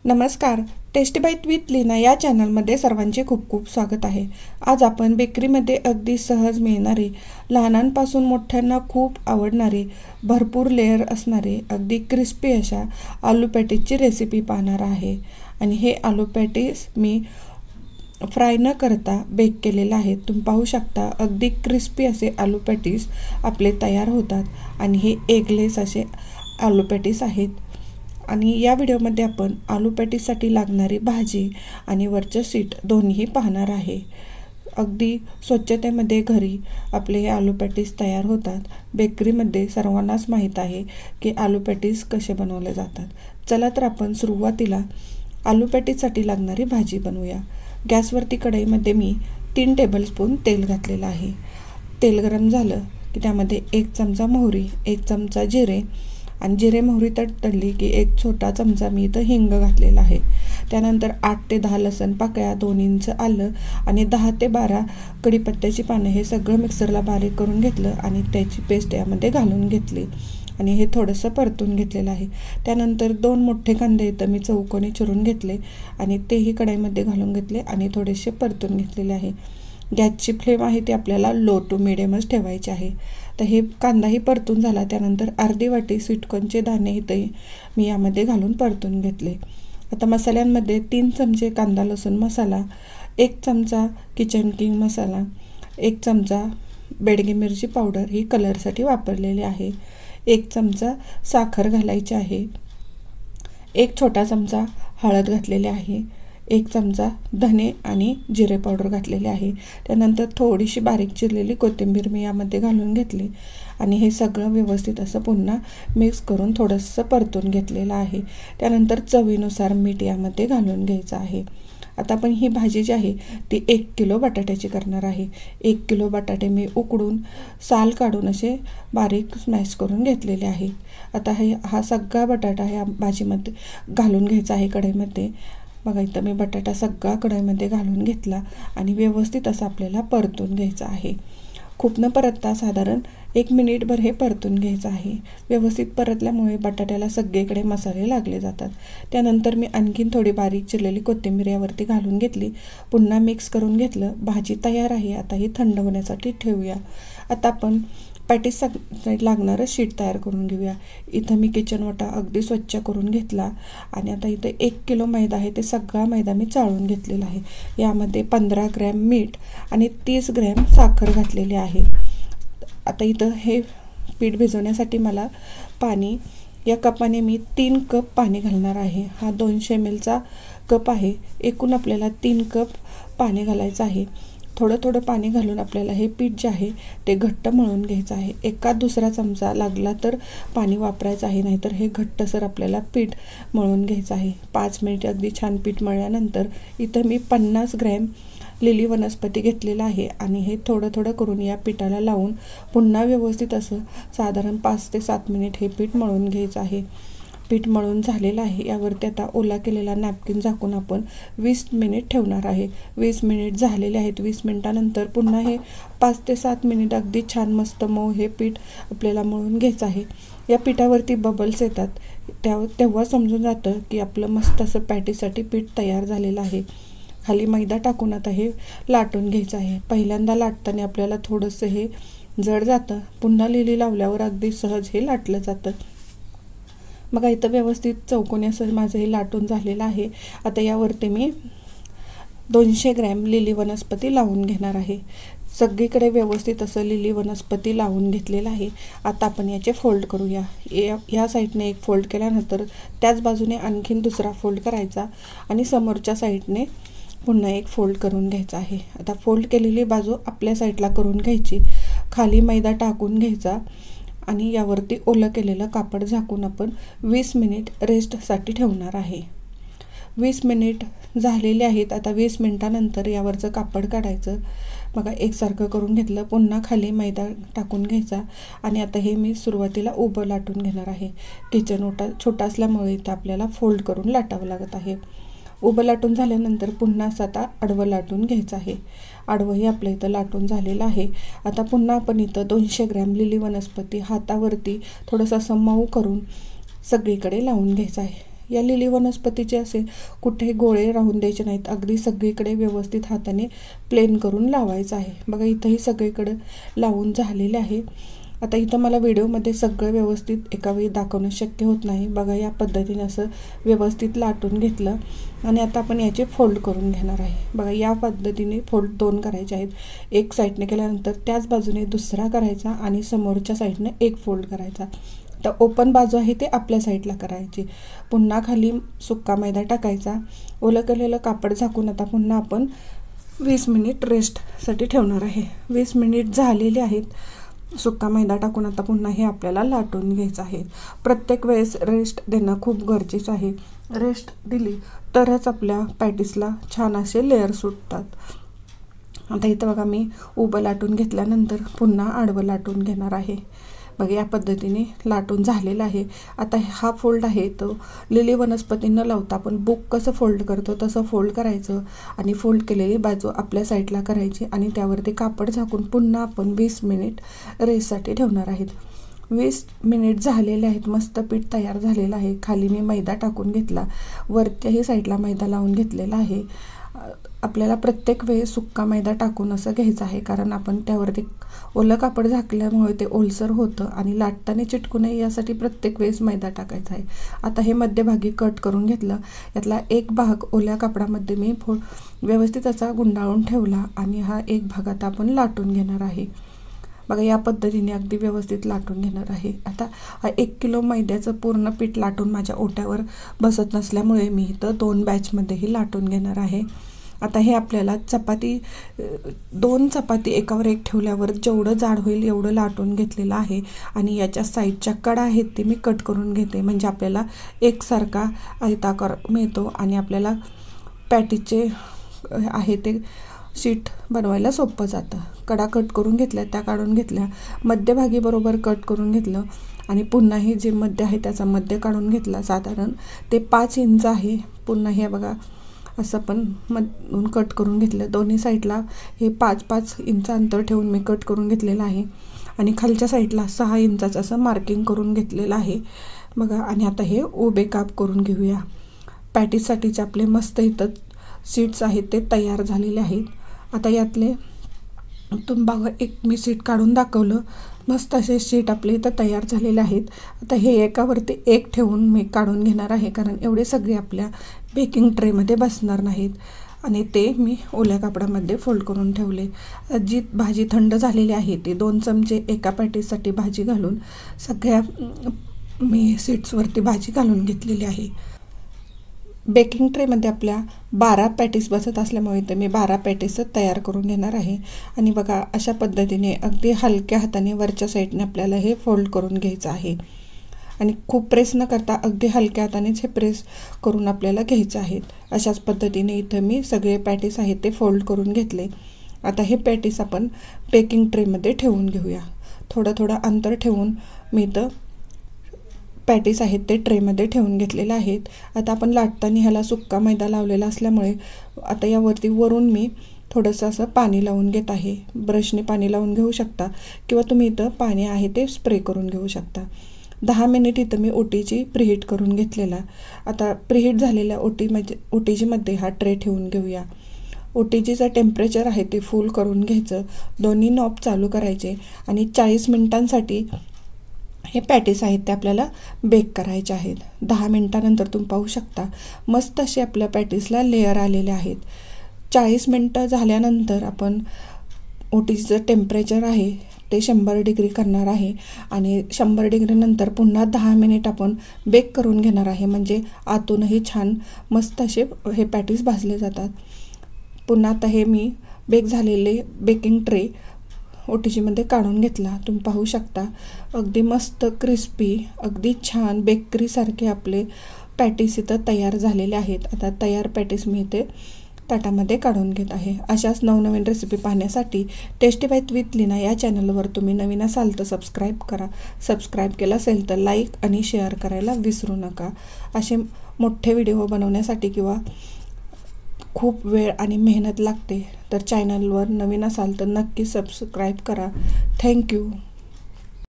नमस्कार. Tasty bite with Leena या चॅनलमध्ये सर्वांचे खूप खूप स्वागत आहे. आज आपण बेकरीमध्ये अगदी सहज मिळणारे, लहानांपासून मोठ्यांना खूप आवडणारे, भरपूर लेअर असणारे, अगदी क्रिस्पी अशा आलू पॅटीसची रेसिपी पाहणार आहे. आणि हे आलू पॅटीस मी फ्राय न करता बेक केलेलं आहे. तुम्ही पाहू शकता अगदी क्रिस्पी असे आलू पॅटीस आपले तयार होतात. आणि हे एगलेस असे आलू पॅटीस आहेत. आणि या व्हिडिओमध्ये आपण आलू पॅटीससाठी लागणारी भाजी आणि वरचं शीट दोन्हीही पाहणार आहे. अगदी स्वच्छतेमध्ये घरी आपले हे आलू पॅटीस तयार होतात. बेकरीमध्ये सर्वांनाच माहीत आहे की आलू पॅटीस कसे बनवले जातात. चला तर आपण सुरुवातीला आलू पॅटीससाठी लागणारी भाजी बनवूया. गॅसवरती कढईमध्ये मी 3 टेबलस्पून तेल घातलेलं आहे. तेल गरम झालं की त्यामध्ये 1 चमचा मोहरी, 1 चमचा जिरे आणि जिरे मोहरी तडतडली की 1 छोटा चमचा मी इथं हिंग घातलेला आहे. त्यानंतर 8 ते 10 लसूण पाकळ्या, 2 इंच आलं आणि 10 ते 12 कढीपत्त्याची पानं हे सगळं मिक्सरला बारीक करून घेतलं आणि त्याची पेस्ट यामध्ये घालून घेतली आणि हे थोडंसं परतून घेतलेलं आहे. त्यानंतर 2 मोठे कांदे इथं मी चौकोनी चिरून घेतले आणि तेही कढईमध्ये घालून घेतले आणि थोडेसे परतून घेतलेले आहे. गॅसची फ्लेम आहे ती आपल्याला लो टू मिडियमच ठेवायची आहे. तर हे कांदाही परतून झाला. त्यानंतर अर्धी वाटी स्वीटकॉर्नचे दाणे इथं मी यामध्ये घालून परतून घेतले. आता मसाल्यांमध्ये 3 चमचे कांदा लसूण मसाला, 1 चमचा किचन किंग मसाला, 1 चमचा बेडगी मिरची पावडर ही कलरसाठी वापरलेली आहे, 1 चमचा साखर घालायची आहे, 1 छोटा चमचा हळद घातलेली आहे, 1 चमचा धने आणि जिरे पावडर घातलेले आहे. त्यानंतर थोडीशी बारीक चिरलेली कोथिंबीर मी यामध्ये घालून घेतली आणि हे सगळं व्यवस्थित असं पुन्हा मिक्स करून थोडंसं परतून घेतलेलं आहे. त्यानंतर चवीनुसार मीठ यामध्ये घालून घ्यायचं आहे. आता आपण ही भाजी जी आहे ती 1 किलो बटाट्याची करणार आहे. 1 किलो बटाटे मी उकडून साल काढून असे बारीक स्मॅश करून घेतलेले आहे. आता हा सगळा बटाटा ह्या भाजीमध्ये घालून घ्यायचा आहे कढईमध्ये. बघा इथं मी बटाटा सगळा कढईमध्ये घालून घेतला आणि व्यवस्थित असं आपल्याला परतून घ्यायचं आहे. खूप न परतता साधारण 1 मिनिटभर हे परतून घ्यायचं आहे. व्यवस्थित परतल्यामुळे बटाट्याला सगळीकडे मसाले लागले जातात. त्यानंतर मी आणखीन थोडी बारीक चिरलेली कोथिंबीर यावरती घालून घेतली. पुन्हा मिक्स करून घेतलं. भाजी तयार आहे. आता ही थंड होण्यासाठी ठेवूया. आता आपण पॅटीससाठी लागणारं शीट तयार करून घेऊया. इथं मी किचन ओटा अगदी स्वच्छ करून घेतला आणि आता इथं 1 किलो मैदा आहे ते सगळा मैदा मी चाळून घेतलेला आहे. यामध्ये 15 ग्रॅम मीठ आणि 30 ग्रॅम साखर घातलेली आहे. आता इथं हे पीठ भिजवण्यासाठी मला पाणी, या कपाने मी 3 कप पाणी घालणार आहे. हा 200 ml कप आहे. एकूण आपल्याला 3 कप पाणी घालायचं आहे. थोडं थोडं पाणी घालून आपल्याला हे पीठ जे आहे ते घट्ट मळून घ्यायचं आहे. एका दुसरा चमचा लागला तर पाणी वापरायचं आहे, नाहीतर हे घट्टसर आपल्याला पीठ मळून घ्यायचं आहे. 5 मिनिट अगदी छान पीठ मळल्यानंतर इथं मी 50 ग्रॅम लिली वनस्पती घेतलेला आहे आणि हे थोडं थोडं करून या पिठाला लावून पुन्हा व्यवस्थित असं साधारण 5 ते 7 मिनिट हे पीठ मळून घ्यायचं आहे. पीठ मळून झालेलं आहे. यावरती आता ओला केलेला नॅपकिन झाकून आपण 20 मिनिट ठेवणार आहे. 20 मिनिट झालेले आहेत. 20 मिनिटानंतर पुन्हा हे 5 ते 7 मिनिट अगदी छान मस्त मऊ हे पीठ आपल्याला मळून घ्यायचं आहे. या पिठावरती बबल्स येतात तेव्हा समजून जातं की आपलं मस्त असं पॅटीसाठी पीठ तयार झालेलं आहे. खाली मैदा टाकून आता हे लाटून घ्यायचं आहे. पहिल्यांदा लाटताना आपल्याला थोडंसं हे जड जातं. पुन्हा लिली लावल्यावर अगदी सहज हे लाटलं जातं. बघा इथं व्यवस्थित चौकोनी असं माझं हे लाटून झालेलं आहे. आता यावरती मी 200 ग्रॅम लिली वनस्पती लावून घेणार आहे. सगळीकडे व्यवस्थित असं लिली वनस्पती लावून घेतलेलं आहे. आता आपण याचे फोल्ड करूया. या साईडने एक फोल्ड केल्यानंतर त्याच बाजूने आणखीन दुसरा फोल्ड करायचा आणि समोरच्या साईडने पुन्हा एक फोल्ड करून घ्यायचा आहे. आता फोल्ड केलेली बाजू आपल्या साईडला करून घ्यायची. खाली मैदा टाकून घ्यायचा आणि यावरती ओलं केलेलं कापड झाकून आपण 20 मिनिट रेस्टसाठी ठेवणार आहे. 20 मिनिट झालेले आहेत. आता 20 मिनिटानंतर यावरचं कापड काढायचं. बघा एकसारखं करून घेतलं. पुन्हा खाली मैदा टाकून घ्यायचा आणि आता हे मी सुरुवातीला उभं लाटून घेणार आहे. किचन ओटा छोटा असल्यामुळे इथं आपल्याला फोल्ड करून लाटावं लागत आहे. उभं लाटून झाल्यानंतर पुन्हा असं आता आडवं लाटून घ्यायचं आहे. आडवंही आपलं इथं लाटून झालेलं आहे. आता पुन्हा आपण इथं 200 ग्रॅम लिली वनस्पती हातावरती थोडंसं असं मऊ करून सगळीकडे लावून घ्यायचं आहे. या लिली वनस्पतीचे असे कुठे गोळे राहून द्यायचे नाहीत, अगदी सगळीकडे व्यवस्थित हाताने प्लेन करून लावायचं आहे। बघा इथंही सगळीकडे लावून झालेले आहे। आता इथं मला व्हिडिओमध्ये सगळं व्यवस्थित एका वेळी दाखवणं शक्य होत नाही। बघा या पद्धतीने असं व्यवस्थित लाटून घेतलं आणि आता आपण याचे फोल्ड करून घेणार आहे। बघा या पद्धतीने फोल्ड 2 करायचे आहेत। एक साईडने केल्यानंतर त्याच बाजूने दुसरा करायचा आणि समोरच्या साईडने एक फोल्ड करायचा। तर ओपन बाजू आहे ते आपल्या साईडला करायची। पुन्हा खाली सुक्का मैदा टाकायचा, ओलं केलेलं कापड झाकून आता पुन्हा आपण 20 मिनिट रेस्टसाठी ठेवणार आहे। 20 मिनिट झालेले आहेत। सुक्का मैदा टाकून आता पुन्हा हे आपल्याला लाटून घ्यायचं आहे। प्रत्येक वेळेस रेस्ट देणं खूप गरजेचं आहे। रेस्ट दिली तरच आपल्या पॅटीसला छान असे लेयर सुटतात। आता इथं बघा मी उभं लाटून घेतल्यानंतर पुन्हा आडवं लाटून घेणार आहे। बघा या पद्धतीने लाटून झालेला आहे। आता हा फोल्ड आहे तो लिली वनस्पती न लावता आपण बुक कसं फोल्ड करतो तसं फोल्ड करायचं आणि फोल्ड केलेली बाजू आपल्या साईडला करायची आणि त्यावरती कापड झाकून पुन्हा आपण 20 मिनिट रेस्टसाठी ठेवणार आहेत। 20 मिनिट झालेले आहेत। मस्त पीठ तयार झालेलं आहे। खाली मी मैदा टाकून घेतला, वरच्याही साईडला मैदा लावून घेतलेला आहे। आपल्याला प्रत्येक वेळेस सुक्का मैदा टाकून असं घ्यायचं आहे, कारण आपण त्यावरती ओलं कापड झाकल्यामुळे ते ओलसर होतं आणि लाटताना चिटकू नये यासाठी प्रत्येक वेळेस मैदा टाकायचा आहे। आता हे मध्यभागी कट करून घेतलं, यातला एक भाग ओल्या कापडामध्ये मी व्यवस्थित असा गुंडाळून ठेवला आणि हा एक भाग आता आपण लाटून घेणार आहे। बघा या पद्धतीने अगदी व्यवस्थित लाटून घेणार आहे। आता 1 किलो मैद्याचं पूर्ण पीठ लाटून माझ्या ओट्यावर बसत नसल्यामुळे मी इथं 2 बॅचमध्येही लाटून घेणार आहे। आता हे आपल्याला 2 चपाती एकावर एक ठेवल्यावर जेवढं जाड होईल एवढं लाटून घेतलेलं आहे आणि याच्या साईडच्या कडा आहेत ते मी कट करून घेते, म्हणजे आपल्याला एकसारखा आयताकार मिळतो आणि आपल्याला पॅटीचे आहे ते शीट बनवायला सोपं जातं। कडा कट करून घेतल्या, त्या काढून घेतल्या, मध्यभागी बरोबर कट करून घेतलं आणि पुन्हा हे जे मध्य आहे त्याचा मध्य काढून घेतला। साधारण ते 5 इंच आहे। पुन्हा हे बघा असं पण मधून कट करून घेतलं। दोन्ही साईडला हे 5-5 इंच अंतर ठेवून मी कट करून घेतलेलं आहे आणि खालच्या साईडला 6 इंचाचं असं मार्किंग करून घेतलेलं आहे। बघा आणि आता हे उभे काप करून घेऊया। पॅटीससाठीचे आपले मस्त इथं शीट्स आहेत ते तयार झालेले आहेत। आता यातले बघा एक मी शीट काढून दाखवलं, मस्त असे शीट आपले इथं तयार झालेले आहेत। आता हे एकावरती एक ठेवून मी काढून घेणार आहे, कारण एवढे सगळे आपल्या बेकिंग ट्रेमध्ये बसणार नाहीत आणि ते मी ओल्या कापडामध्ये फोल्ड करून ठेवले। जी भाजी थंड झालेली आहे ती 2 चमचे एका पॅटीससाठी भाजी घालून सगळ्या मी शीट्सवरती भाजी घालून घेतलेली आहे। बेकिंग ट्रेमध्ये आपल्या 12 पॅटीस बसत असल्यामुळे तर मी 12 पॅटीस तयार करून घेणार आहे आणि बघा अशा पद्धतीने अगदी हलक्या हाताने वरच्या साईडने आपल्याला हे फोल्ड करून घ्यायचं आहे आणि खूप प्रेस न करता अगदी हलक्या हातानेच हे प्रेस करून आपल्याला घ्यायचं आहे। अशाच पद्धतीने इथं मी सगळे पॅटीस आहेत ते फोल्ड करून घेतले। आता हे पॅटीस आपण बेकिंग ट्रेमध्ये ठेवून घेऊया। थोडं अंतर ठेवून मी इथं पॅटीस आहेत ते ट्रेमध्ये ठेवून घेतलेले आहेत। आता आपण लाटताना ह्याला सुक्का मैदा लावलेला असल्यामुळे आता यावरती वरून मी थोडंसं असं पाणी लावून घेत आहे। ब्रशने पाणी लावून घेऊ शकता किंवा तुम्ही इथं पाणी आहे ते स्प्रे करून घेऊ शकता। 10 मिनिट इथं मी ओटीजी प्रीहीट करून घेतलेला। आता प्रीहीट झालेल्या ओटीजीमध्ये हा ट्रे ठेवून घेऊया। ओटीजीचं टेम्परेचर आहे ते फुल करून घ्यायचं, दोन्ही नॉब चालू करायचे आणि 40 मिनिटांसाठी हे पॅटीस आहेत ते आपल्याला बेक करायचे आहेत। 10 मिनिटानंतर तुम्ही पाहू शकता मस्त असे आपल्या पॅटीसला लेयर आलेले आहेत। 40 मिनिटं झाल्यानंतर आपण ओटीजीचं टेम्परेचर आहे ते 100 डिग्री करणार आहे आणि 100 डिग्रीनंतर पुन्हा 10 मिनिट आपण बेक करून घेणार आहे, म्हणजे आतूनही छान मस्त असे हे पॅटीस भाजले जातात। पुन्हा आता हे मी बेक झालेले बेकिंग ट्रे ओटीजीमध्ये काढून घेतला। तुम्ही पाहू शकता अगदी मस्त क्रिस्पी अगदी छान बेकरीसारखे आपले पॅटीस इथं तयार झालेले आहेत। आता तयार पॅटीस मी इथे ताटामध्ये काढून घेत आहे। अशाच नवनवीन रेसिपी पाहण्यासाठी टेस्टी बाईट विथ लीना या चॅनलवर तुम्ही नवीन असाल तर सबस्क्राईब करा। सबस्क्राईब केलं असेल तर लाईक आणि शेअर करायला विसरू नका। असे मोठे व्हिडिओ बनवण्यासाठी किंवा खूप वेळ आणि मेहनत लागते तर चॅनलवर नवीन असाल तर नक्की सबस्क्राईब करा। थँक्यू।